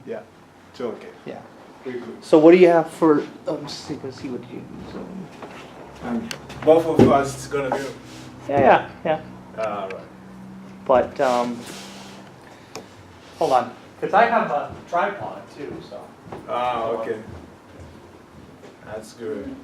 Yeah, it's okay. Yeah. We're good. So what do you have for, let's see what you, Both of us is gonna be. yeah. All right. But, hold on, because I have a tripod too, so. Ah, okay. That's good.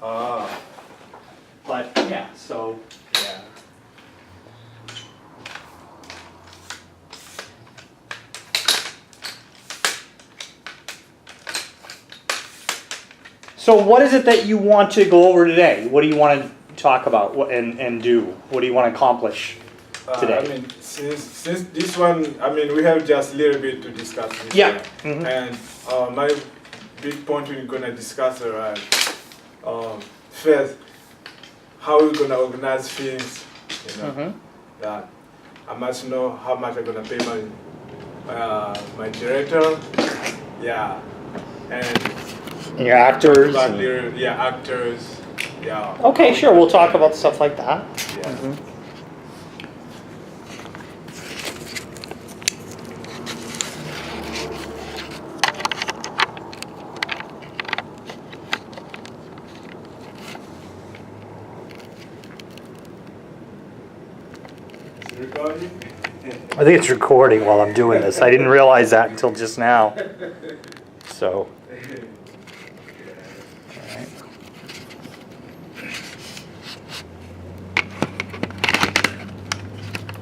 Ah, But, yeah, so. yeah. So what is it that you want to go over today? What do you want to talk about and do? What do you want to accomplish today? I mean, since this one, I mean, we have just a little bit to discuss this Yeah. one. Mhm. And my big point we're gonna discuss, first, how we're gonna organize things, you know. Mhm. That I must know how much I'm gonna pay my director, yeah, and Your actors. about and- actors, yeah. Okay, sure, we'll talk about stuff like that. Yeah. Mhm. Is it recording? I think it's recording while I'm doing this. I didn't realize that until just now. So.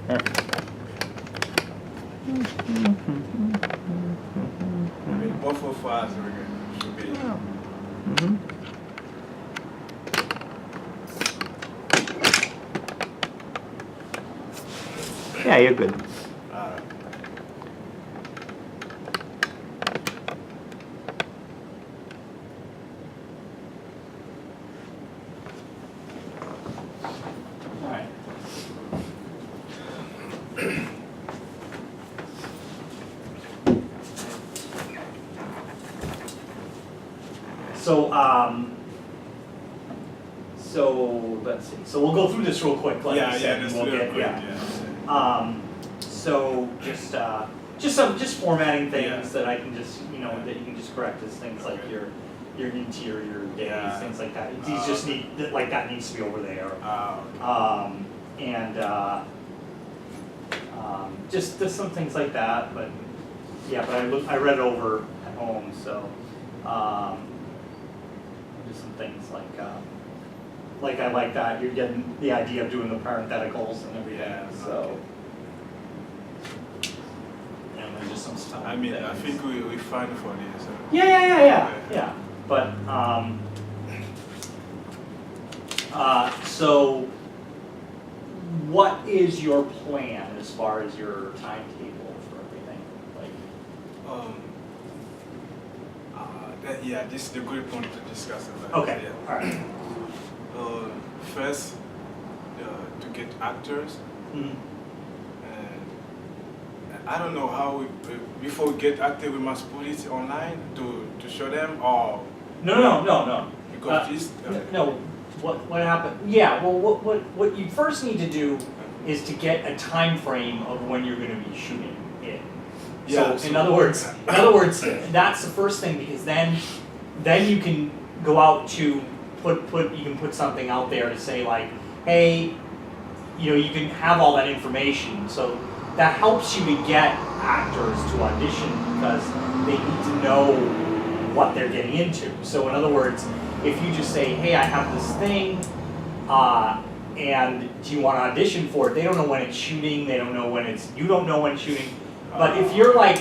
Alright. I mean, both of us should be. Mhm. Yeah, you're good. Uh, Alright. So let's see. So we'll go through this real quick, like yeah, you said, that's and we'll real get quick, yeah. So just formatting things Yeah. that I can just that you can just correct as things like Okay. your interior days, Yeah. things like that. These just need like that needs to be over there. Okay. And just some things like that, but yeah, but I read it over at home, so just some things like I like that you're getting the idea of doing the parentheticals and everything, Yeah, so and there's just some stuff. I mean, I think we fine for this. Yeah. But so what is your plan as far as your timetable for everything? Like, Yeah, this is the good point to discuss about. okay, Yeah. all right. First, to get actors, Mhm. and I don't know how before we get actors, we must put it online to show them, or No. because this. No. What happened? Yeah. Well, what you first need to do is to get a time frame of when you're going to be shooting it. Yeah, So in other words, that's the first thing, because then you can go out to put something out there to say like, hey, you can have all that information. So that helps you to get actors to audition, because they need to know what they're getting into. So in other words, if you just say, hey, I have this thing, and do you want to audition for it? They don't know when it's shooting. They don't know when you don't know when it's shooting. But if you're like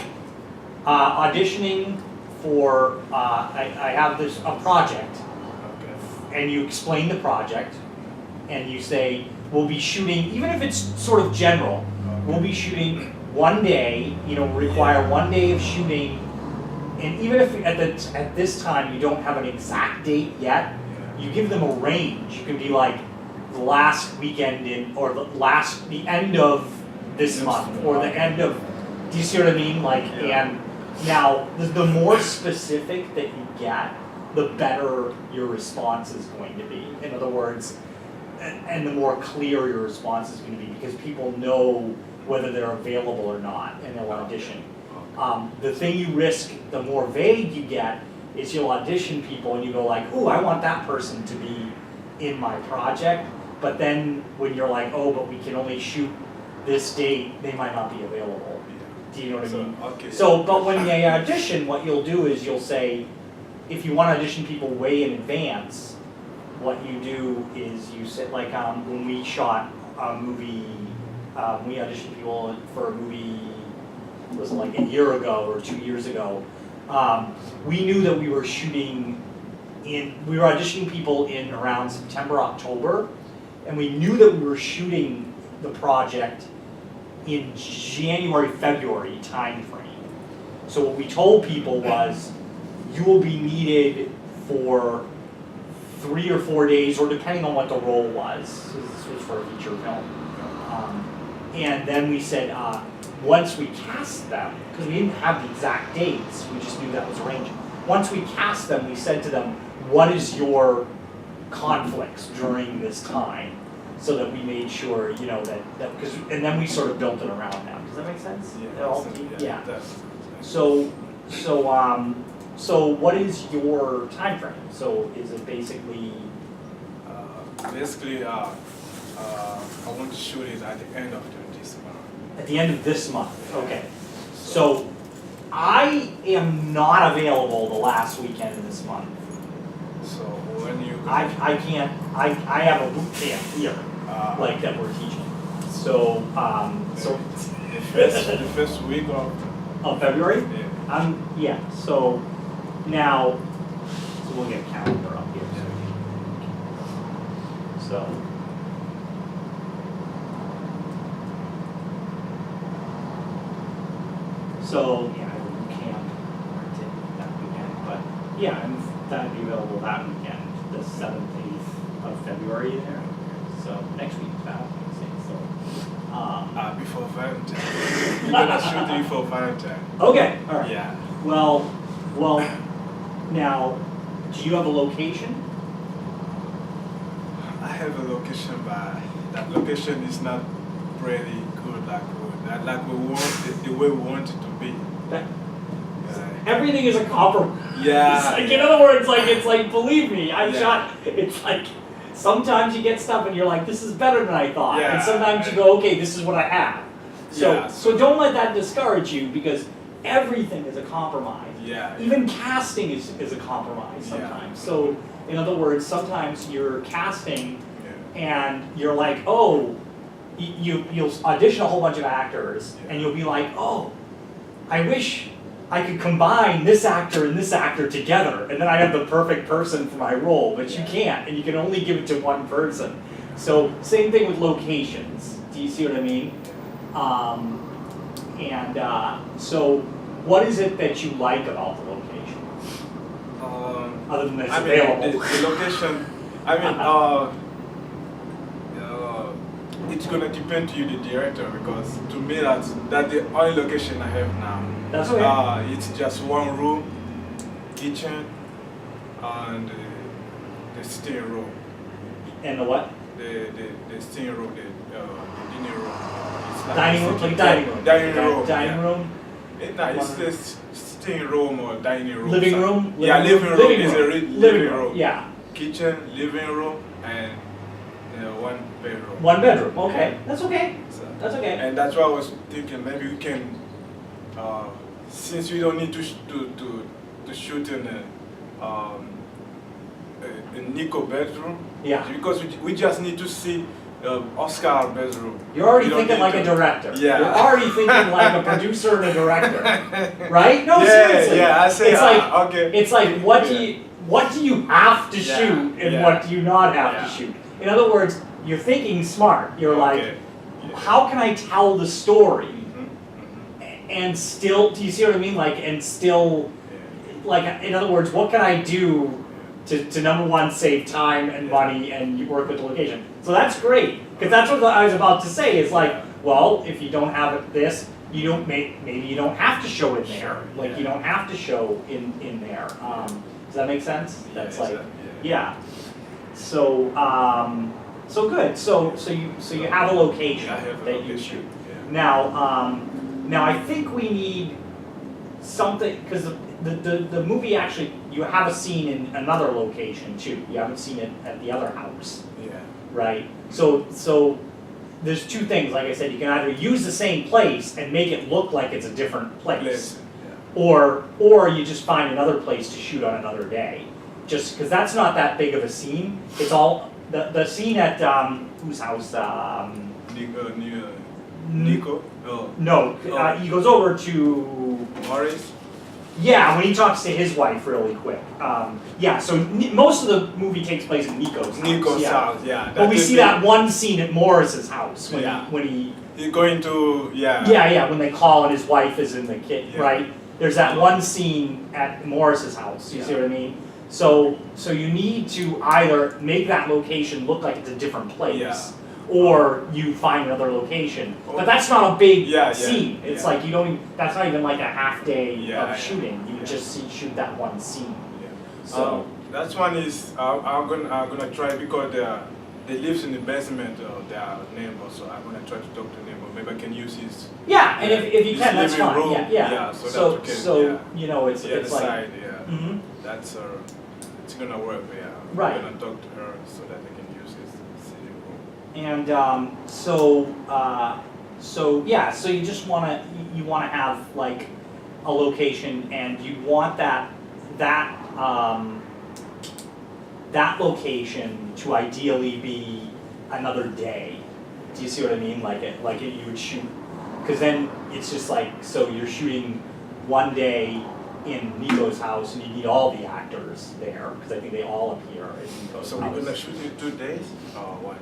auditioning for, I have a project, Okay. and you explain the project, and you say, we'll be shooting, even if it's sort of general, we'll be shooting one day, require 1 day of shooting, and even if at this time you don't have an exact date yet, you give them a range. You can be like the last weekend or the end of this month, or the end of, do you see what I mean? Like, Yeah. and Now, the more specific that you get, the better your response is going to be. In other words, and the more clear your response is going to be, because people know whether they're available or not, and they'll audition. The thing you risk, the more vague you get, is you'll audition people and you go like, ooh, I want that person to be in my project, but then when you're like, oh, but we can only shoot this date, they might not be available. Do you know what I mean? Okay. So, but when they audition, what you'll do is you'll say, if you want to audition people way in advance, what you do is you sit like when we shot a movie, we auditioned people for a movie, was it like a year ago or 2 years ago. We knew that we were shooting we were auditioning people in around September, October, and we knew that we were shooting the project in January, February time frame. So what we told people was, you will be needed for 3 or 4 days, or depending on what the role was. So this was for a feature film. And then we said, once we cast them, because we didn't have the exact dates, we just knew that was arranged. Once we cast them, we said to them, what is your conflicts during this time? So that we made sure, you know, that because, and then we sort of built it around them. Does that make sense? Yeah. So what is your time frame? So is it basically? Basically, I want to shoot it at the end of this month. At the end of this month, okay. So I am not available the last weekend of this month. So when you I can't, I have a boot camp here, like that we're teaching. So, the first week of February? yeah. Yeah, so now, so we'll get a calendar up here. So. So, yeah, I would camp that weekend, but yeah, that'd be available that weekend, the 7th, 8th of February there. So next week is Valentine's Day, so. Before Valentine. We're gonna shoot it before Valentine. Okay, all right. Yeah. Well, now, do you have a location? I have a location, but that location is not pretty good, like we want the way we want it to be. Everything is a compromise. Yeah. Like, in other words, it's like believe me, I've Yeah. shot. It's like sometimes you get stuff and you're like, this is better than I thought, Yeah. and sometimes you go, okay, this is what I have. So Yeah. so don't let that discourage you, because everything is a compromise. Yeah. Even casting is a compromise Yeah. sometimes. So in other words, sometimes you're casting Yeah. and you're like, oh, you'll audition a whole bunch of actors, Yeah. and you'll be like, oh, I wish I could combine this actor and this actor together, and then I have the perfect person for my role, but you can't, and you can only give it to one person. So same thing with locations. Do you see what I mean? So what is it that you like about the location, other than that it's available? The location. It's gonna depend to you, the director, because to me that's the only location I have now. That's okay. It's just one room, kitchen, and the sitting room. And the what? The sitting room, the dinner room. It's like Dining room, like dining room. Dining room. Dining yeah. room. It's the sitting room or dining room. Living room. Yeah, living room is a living room. Yeah. Kitchen, living room, and one bedroom. One bedroom. Okay, that's okay. So, That's okay. and that's why I was thinking maybe we can, since we don't need to shoot in a Nico bedroom. Yeah. Because we just need to see Oscar bedroom. You're already We don't thinking need like to- a director. Yeah. You're already thinking like a producer and a director, right? No, Yeah, seriously. yeah, I say, it's like okay. It's like what do Yeah. you have to Yeah, shoot and yeah. what do you not have Yeah. to shoot? In other words, you're thinking smart. You're like, Okay. Yeah. how can I tell the story Mhm, mhm. and still? Do you see what I mean? Like, and still, like, in other words, what can I do to number one, save time and money, and you work with the location? So that's great, because that's what I was about to say. Is like, well, if you don't have this, maybe you don't have to show in there. Like you don't have to show in there. Does that make sense? That's like yeah. So so good. So you have a location that you shoot. Yeah. Now I think we need something because the movie actually you have a scene in another location too. You haven't seen it at the other house, Yeah. right? So there's two things. Like I said, you can either use the same place and make it look like it's a different place, Listen, or you just find another place to shoot on another day. Just because that's not that big of a scene. It's all the scene at whose house? Nico? Oh. No, he goes over to. Morris? Yeah, when he talks to his wife really quick. Yeah, so most of the movie takes place in Nico's house. Nico's house, yeah. But we see that one scene at Morris's house when he He's going to, yeah, when they call and his wife is in the kit, Yeah. right? There's that one scene at Morris's house. You see what I mean? So you need to either make that location look like it's a different place, or you find another location. But that's not a big scene. It's like you don't. Even, that's not even like a half day of shooting. You just shoot that one scene. Yeah. So that one is I'm gonna try because they lives in the basement of their neighbor, so I'm gonna try to talk to neighbor. Maybe I can use his. yeah, and if you his can, that's living fine. room. Yeah. So that's okay. You know, it's The other like. side, Mhm. That's it's gonna work. Yeah. Right. I'm gonna talk to her so that I can use his sitting room. And so you just wanna have like a location, and you want that location to ideally be another day. Do you see what I mean? You would shoot, because then it's just like, so you're shooting one day in Nico's house, and you need all the actors there because I think they all appear in Nico's So house. we're gonna shoot in 2 days or 1 day?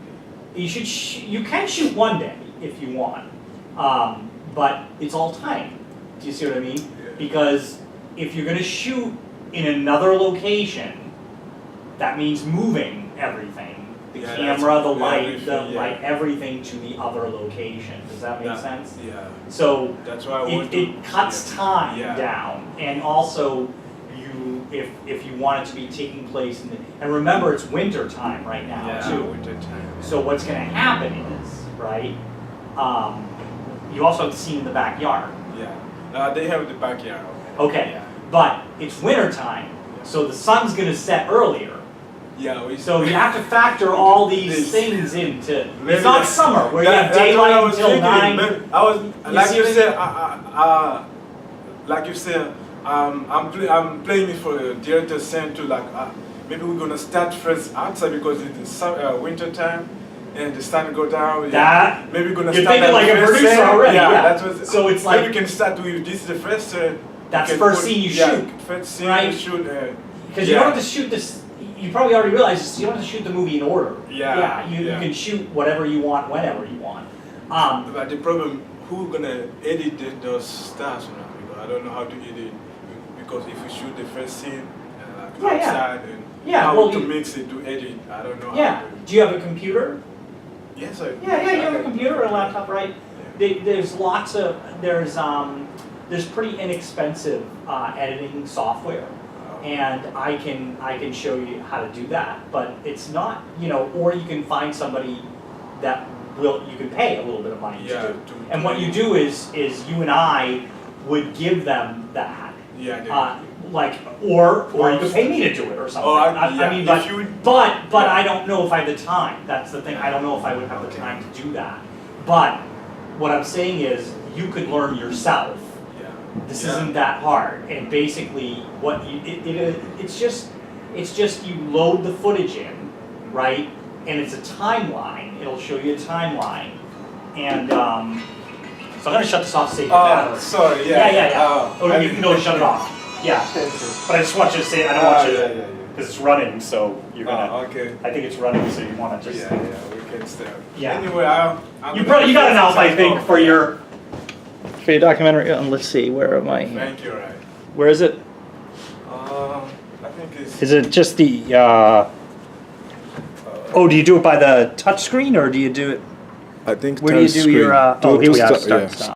You can shoot one day if you want, but it's all time. Do you see what I mean? Yeah. Because if you're gonna shoot in another location, that means moving everything, the camera, the light, everything to the other location. Does that make sense? Yeah. So That's why I want it cuts time Yeah. down, and also if you want it to be taking place and remember it's winter time right now too. Winter time. So what's going to happen is, right? You also have the scene in the backyard. Yeah. They have the backyard. Okay. Yeah. But it's winter time, so the sun's going to set earlier. Yeah. So you have to factor all these things into. It's not summer where you have that's what I daylight was until thinking. 9. I was see like you said, I'm playing it for the director saying to maybe we're gonna start first outside because it's winter time and the sun go down. That maybe we're gonna you're start thinking like a first producer scene. already. Yeah. That's what. So it's maybe like we can start with this is the first. that's the first scene you shoot. First scene right? you shoot. Because you don't have to shoot this. You probably already realized this, you don't have to shoot the movie in order. Yeah. You can shoot whatever you want, whenever you want. But the problem, who's gonna edit those stars now? Because I don't know how to edit. Because if you shoot the first scene outside and how to mix it to edit, I don't know. Yeah. How to Do you have a computer? Yes, I. Yeah. You have a computer or a laptop, right? Yeah. There's pretty inexpensive editing software. And I can show you how to do that, but it's not, or you can find somebody that you can pay a little bit of money to do. And what you do is you and I would give them that. Yeah. Or you could pay me to do it or something. But I don't know if I have the time. That's the thing. I don't know if I would have the time to do that. But what I'm saying is you could learn yourself. This isn't that hard, and basically it's just you load the footage in, right? And it's a timeline. It'll show you a timeline, and so I'm gonna shut this off. Save the battery. Sorry. Yeah. You can go shut it off. Yeah. But I just want you to say I don't want you to because it's running, so you're gonna. Okay. I think it's running, so you want to just. Yeah. We can start. Yeah. Anyway, you got enough, I think, for your documentary. Let's see, where am I? Thank you, right. Where is it? I think it's. Is it just the? Do you do it by the touch screen or do you do it? I think. Where do you do your? Here we are. Start.